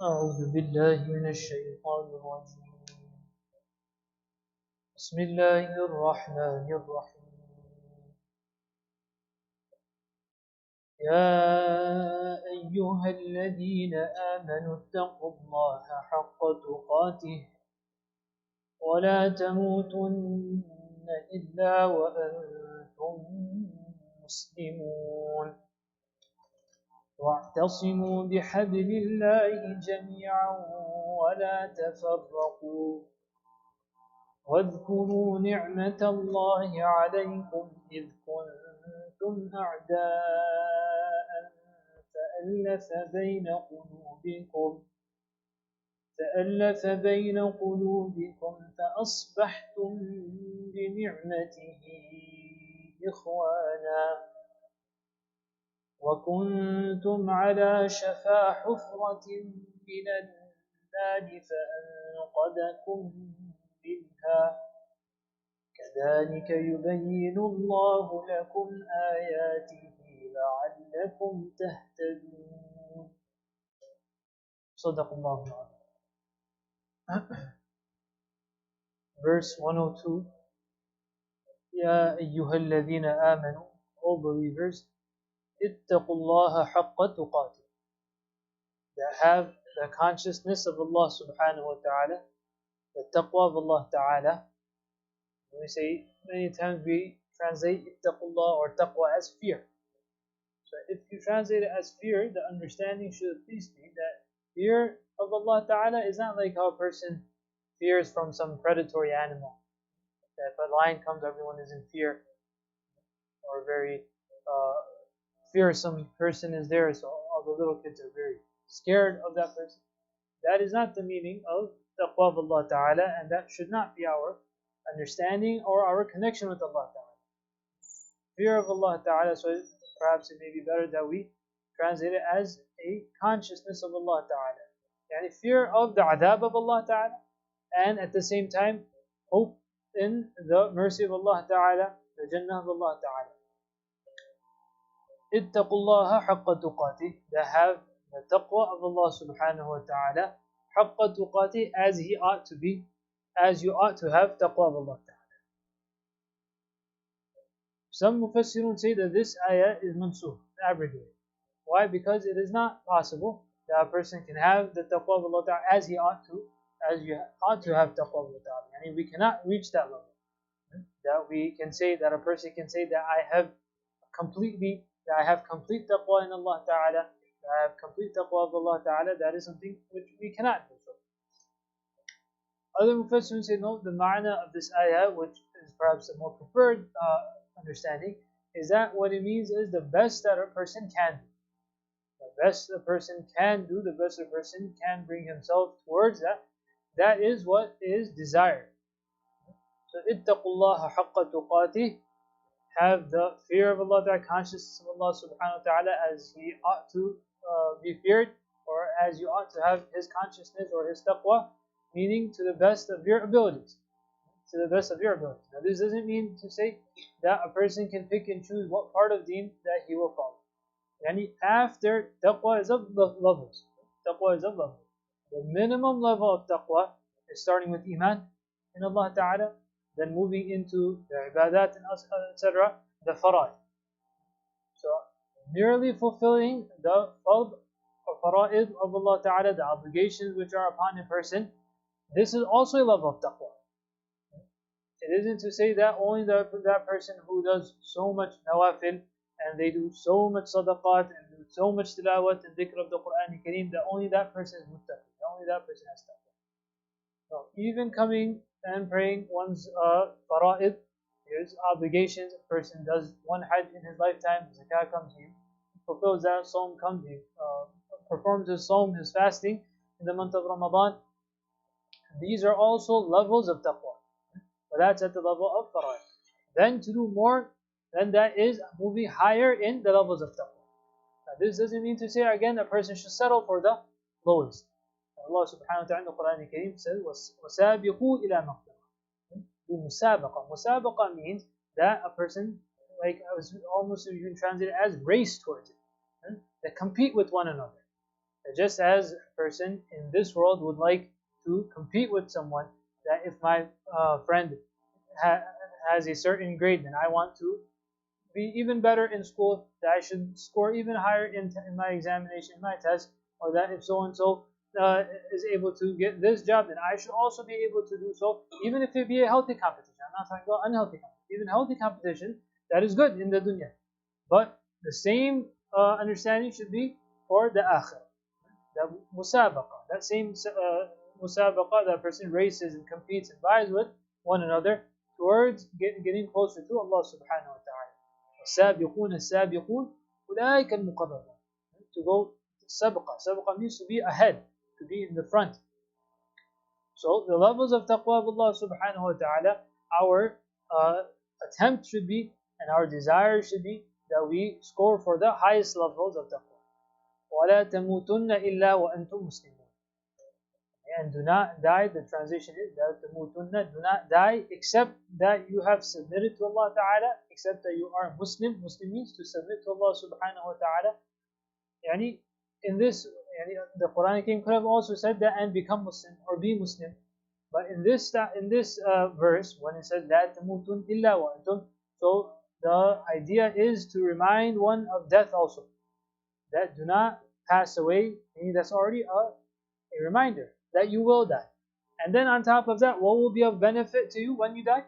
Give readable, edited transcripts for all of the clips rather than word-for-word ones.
أعوذ بالله من الشيطان الرجيم. بسم الله الرحمن الرحيم. يا أيها الذين آمنوا اتقوا الله حق تقاته ولا تموتن إلا وأنتم مسلمون واعتصموا بحبل الله جميعا ولا تفرقوا واذكروا نعمة الله عليكم إذ كنتم أعداء فألف بين قلوبكم فأصبحتم بنعمته إخوانا وكنتم على شفا حفرة من النار فأنقذكم منها كذلك يبين الله لكم آياته لعلكم تهتدون. صدق الله العظيم. Verse 102. يا أيها الذين آمنوا, O believers, اتقوا الله حق تقاته, that have the consciousness of Allah subhanahu wa ta'ala, the taqwa of Allah ta'ala. We say many times we translate ittaqullah or taqwa as fear. So if you translate it as fear, the understanding should at least be that fear of Allah ta'ala is not like how a person fears from some predatory animal. That if a lion comes, everyone is in fear, or a very fearsome person is there, so all the little kids are very scared of that person. That is not the meaning of taqwa of Allah ta'ala, and that should not be our understanding or our connection with Allah ta'ala. Fear of Allah ta'ala, so perhaps it may be better that we translate it as a consciousness of Allah ta'ala. Yani fear of the adhab of Allah ta'ala, and at the same time hope in the mercy of Allah ta'ala, the Jannah of Allah ta'ala. Ittaqullaha haqqa tuqatih, that have the taqwa of Allah subhanahu wa ta'ala, haqqa tuqatih, as he ought to be, as you ought to have taqwa of Allah ta'ala. Some mufassirun say that this ayah is mansukh, abrogated. Why? Because it is not possible that a person can have the taqwa of Allah ta'ala as he ought to, as you ought to have taqwa of Allah ta'ala. I mean, we cannot reach that level. That we can say that a person can say that I have complete taqwa in Allah ta'ala, that I have complete taqwa of Allah ta'ala. That is something which we cannot do. Other mufassirun say no, the ma'na of this ayah, which is perhaps a more preferred understanding, is that what it means is the best that a person can do. The best a person can do, the best a person can bring himself towards that. That is what is desired. So, ittaqullaha haqqa tuqatih, have the fear of Allah Ta'ala, consciousness of Allah subhanahu wa ta'ala as he ought to be feared, or as you ought to have his consciousness or his taqwa, meaning to the best of your abilities. To the best of your abilities. Now this doesn't mean to say that a person can pick and choose what part of deen that he will follow. Yani after taqwa is of levels. Taqwa is of levels. The minimum level of taqwa is starting with iman in Allah Ta'ala, then moving into the ibadat and etc., the fara'id. So merely fulfilling the fard or fara'id of Allah Ta'ala, the obligations which are upon a person, this is also a level of taqwa. It isn't to say that only that person who does so much nawafil and they do so much sadaqat and do so much tilawat and dhikr of the Quran Kareem, that only that person is muttaqi, only that person has taqwa. So even coming and praying one's fara'id, his obligations, a person does one hajj in his lifetime, zakah comes, he fulfills that, Sawm comes, he performs his Sawm, his fasting in the month of Ramadan. These are also levels of taqwa. But that's at the level of fara'id. Then to do more, then that is moving higher in the levels of taqwa. Now this doesn't mean to say again a person should settle for the lowest. Allah subhanahu wa ta'ala in the Quran Kareem says, وَسَابِقُوا إِلَى مَغْفِرَةٍ. Do musabaqa. Musabaqa means that a person, like almost you can translate it as race towards it. That compete with one another. Just as a person in this world would like to compete with someone, that if my friend has a certain grade, then I want to be even better in school, that I should score even higher in my examination, in my test, or that if so and so is able to get this job, then I should also be able to do so, even if it be a healthy competition. I'm not talking about unhealthy competition. Even healthy competition, that is good in the dunya. But the same understanding should be for the akhirah, the musabaqah. That same musabaqah, that person races and competes and vies with one another towards getting closer to Allah subhanahu wa ta'ala. السابقون السابقون أولئك المقربون. To go sabqa. Sabqa means to be ahead, to be in the front. So the levels of taqwa of Allah subhanahu wa ta'ala, our attempt should be and our desire should be that we score for the highest levels of taqwa. وَلَا تَمُوتُنَّ إِلَّا وَأَنْتُمْ مُسْلِمُونَ. And do not die, the translation is لَا تَمُوتُنَّ, do not die except that you have submitted to Allah Ta'ala, except that you are Muslim. Muslim means to submit to Allah subhanahu wa ta'ala. Yani in this, the Quran Kareem could have also said that and become Muslim or be Muslim. But in this verse, when it says لَا تَمُوتُنَّ إِلَّا وَأَنْتُمْ, so the idea is to remind one of death also. That do not pass away, meaning that's already a reminder that you will die. And then on top of that, what will be of benefit to you when you die?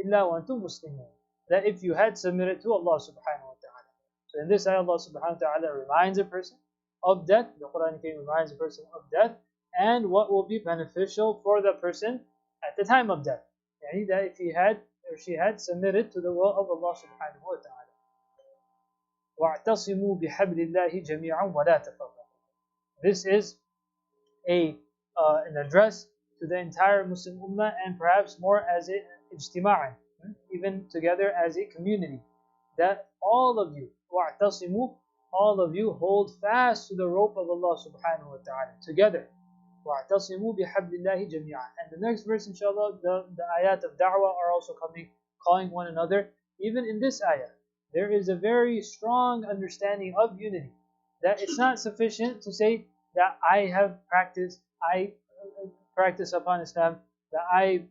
إِلَّا وَأَنْتُمْ مُسْلِمُونَ. That if you had submitted to Allah subhanahu wa ta'ala. So in this ayah, Allah subhanahu wa ta'ala reminds a person of death. The Quran reminds a person of death and what will be beneficial for the person at the time of death. Yani that if he had or she had submitted to the will of Allah subhanahu wa ta'ala. وَاعْتَصِمُوا بِحَبْلِ اللَّهِ جَمِيعًا وَلَا تَفَرَّقُوا. This is an address to the entire Muslim Ummah and perhaps more as a ijtima'an, even together as a community. That all of you, وَاعْتَصِمُوا, all of you hold fast to the rope of Allah subhanahu wa ta'ala, together. وَاعْتَصِمُوا بِحَبْلِ اللَّهِ جَمِيعًا. And the next verse, inshallah, the ayat of da'wah are also coming, calling one another. Even in this ayah, there is a very strong understanding of unity. That it's not sufficient to say that I have practiced, I practice upon Islam, that I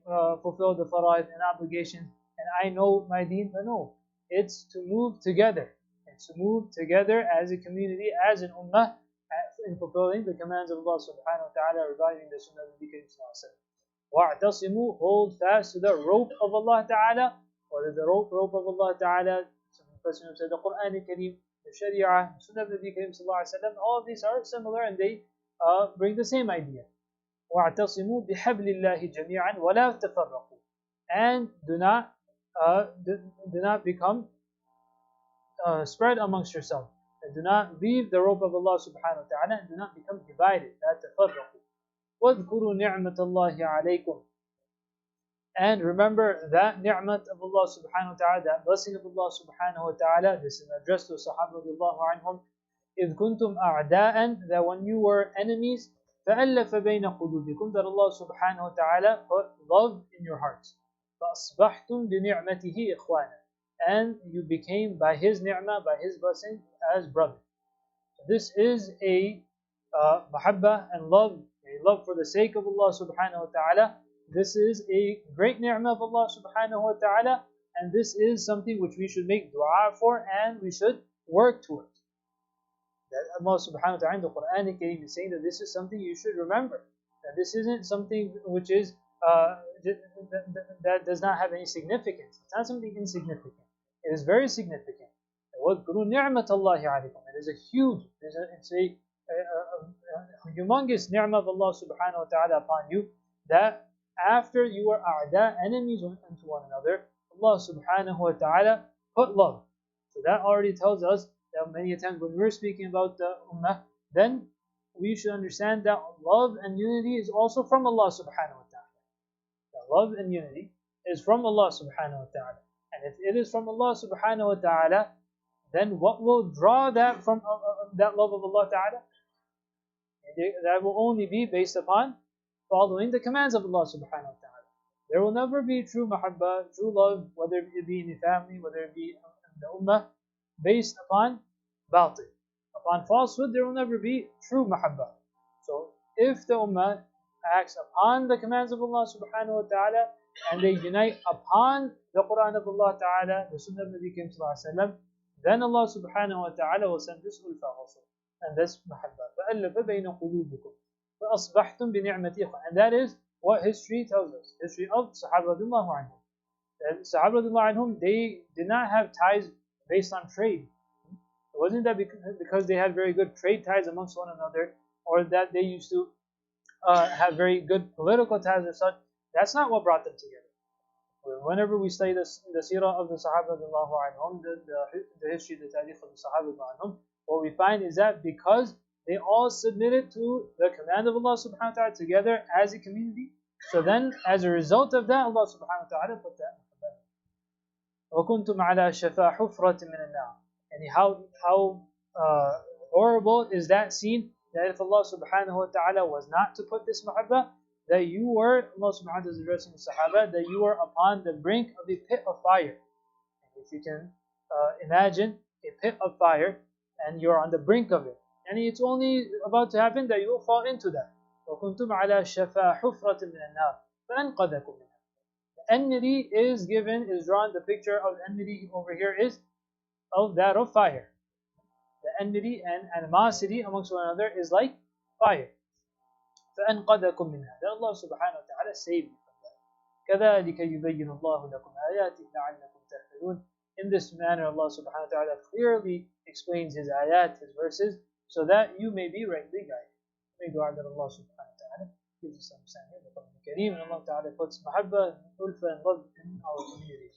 fulfill the fara'id and obligations, and I know my deen. But no, it's to move together. It's to move together as a community, as an ummah, in fulfilling the commands of Allah subhanahu wa ta'ala, reviving the sunnah of the Prophet. وَاعْتَصِمُوا, hold fast to the rope of Allah ta'ala, or the rope of Allah ta'ala. Some said the Quran Kareem, the Sharia, the Sunnah of the Prophet, all of these are similar and they bring the same idea. وَاعْتَصِمُوا بِحَبْلِ اللَّهِ جَمِيعًا وَلَا تَفَرَّقُوا. And do not become spread amongst yourselves. And do not leave the rope of Allah subhanahu wa ta'ala and do not become divided. لَا تَفَرَّقُوا. وَاذْكُرُوا نِعْمَةَ اللَّهِ عَلَيْكُمْ. And remember that ni'mat of Allah subhanahu wa ta'ala, that blessing of Allah subhanahu wa ta'ala. This is addressed to Sahaba radiallahu anhum. إِذْ كُنْتُمْ أَعْدَاءً, that when you were enemies, فَأَلَّفَ بَيْنَ قُلُوبِكُمْ, that Allah subhanahu wa ta'ala put love in your hearts. فَأَصْبَحْتُمْ بِنِعْمَتِهِ إِخْوَانًا, and you became by His ni'mah, by His blessing, as brothers. This is a mahabbah and love, a love for the sake of Allah subhanahu wa ta'ala. This is a great ni'mah of Allah subhanahu wa ta'ala, and this is something which we should make dua for and we should work towards. That Allah subhanahu wa ta'ala in the Quran Kareem is saying that this is something you should remember. That this isn't something which is that does not have any significance. It's not something insignificant. It is very significant. وَاذْكُرُوا نِعْمَةَ اللَّهِ عَلَيْكُمْ. It is a huge, it's a humongous ni'mah of Allah subhanahu wa ta'ala upon you, that after you were a'da, enemies unto one another, Allah subhanahu wa ta'ala put love. So that already tells us that many times when we're speaking about the ummah, then we should understand that love and unity is also from Allah subhanahu wa ta'ala. That love and unity is from Allah subhanahu wa ta'ala. And if it is from Allah subhanahu wa ta'ala, then what will draw that from that love of Allah ta'ala? That will only be based upon following the commands of Allah subhanahu wa ta'ala. There will never be true mahabbah, true love, whether it be in the family, whether it be in the ummah, based upon batil, Upon falsehood, there will never be true mahabbah. So if the ummah acts upon the commands of Allah subhanahu wa ta'ala and they unite upon the Quran of Allah ta'ala, the Sunnah of Nabi Karim sallallahu alayhi wa sallam, then Allah subhanahu wa ta'ala will send this ulfa also. And that's mahabbah. فَأَلَّفَ بَيْنَ قُلُوبِكُمْ فَأَصْبَحْتُمْ بِنِعْمَتِهِ. And that is what history tells us. History of Sahaba radiallahu anhum. The Sahaba radiallahu anhum, they did not have ties based on trade. It wasn't that because they had very good trade ties amongst one another, or that they used to have very good political ties or such. That's not what brought them together. Whenever we study the seerah of the Sahaba radiallahu anhum, the history, the tarikh of the Sahaba radiallahu anhum, what we find is that because they all submitted to the command of Allah subhanahu wa ta'ala together as a community, so then as a result of that, Allah subhanahu wa ta'ala put that. وَكُنْتُمْ عَلَى شَفَا حُفْرَةٍ مِّنَ النَّارِ. And how horrible is that scene, that if Allah subhanahu wa ta'ala was not to put this mahabbah, that you were, Allah subhanahu wa ta'ala is addressing the Sahaba, that you were upon the brink of a pit of fire. And if you can imagine a pit of fire, and you're on the brink of it, and it's only about to happen that you will fall into that. وَكُنْتُمْ عَلَى شَفَا حُفْرَةٍ مِّنَ النَّارِ فَأَنْقَذَكُمْ مِنْهَا. Enmity is drawn, the picture of enmity over here is of that of fire. The enmity and animosity amongst one another is like fire. فَأَنْقَذَكُمْ مِنْهَا. That Allah subhanahu wa ta'ala saved you from that. كَذَلِكَ يُبَيِّنُ اللَّهُ لَكُمْ آيَاتِهِ لَعَلَّكُمْ تَهْتَدُونَ. In this manner, Allah subhanahu wa ta'ala clearly explains His ayat, His verses, so that you may be rightly guided. May dua that Allah subhanahu wa ta'ala gives us understanding of the Quran Kareem, and Allah ta'ala puts mahabbah, ulfa and love in our communities.